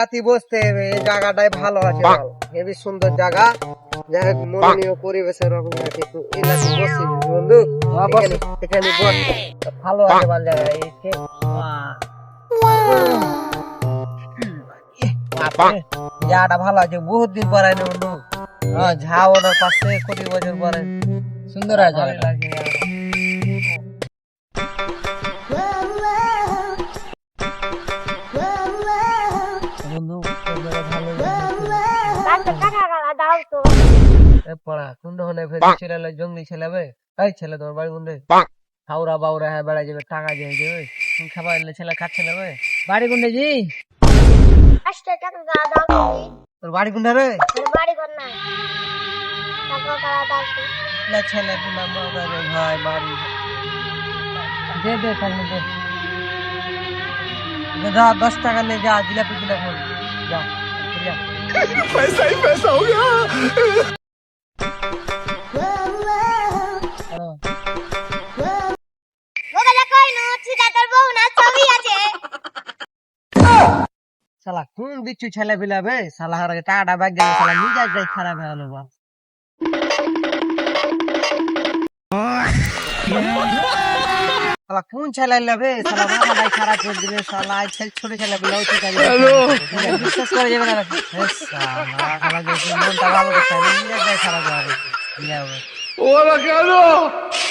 রাতি বসতে হবে, এই জায়গাটাই ভালো আছে, হেবি সুন্দর জায়গা, যাই হোক মনোনীয় পরিবেশের রকম আছে, একটু এলাকা বসি বন্ধু, এখানে বস, ভালো আছে ভালো জায়গা জায়গাটা ভালো আছে, বহুত দিন পরে আইনি বন্ধু, ঝাউনার পাশে কোটি বছর পরে, সুন্দর আছে ভালো লাগে বন্ধু, ভালো পড়া কোন ধরনের ছেলে জঙ্গলি ছেলে এই ছেলে তোমার বাড়ি কোন হাওড়া বাউরা হ্যাঁ বেড়াই যাবে, টাকা দিয়ে দেবে, তুমি খাবার এলে ছেলে খাচ্ছে না বাড়ি কোন জি তোর বাড়ি কোন রে না ছেলে ভাই বাড়ি দে দে সামনে দে যা 10 টাকা লে যা জিলাপি কিনে খাবি যা पैसा ही पैसा हो गया। শালা কোন বিচ্ছু ছেলে বিলাবে, শালা হার টাকাটা ব্যাগ গেল, শালা মিজাজ যাই খারাপ হয়ে গেল বা শালা কোন ছেলে লাবে, শালা মাথাটাই খারাপ করে দিলে, শালা ছোট ছেলে বিলাও ঠিক আছে বিশ্বাস করে যাবে না শালা মনটা ভালো করতে হবে, মিজাজ যাই খারাপ হবে। Hola, Carlos.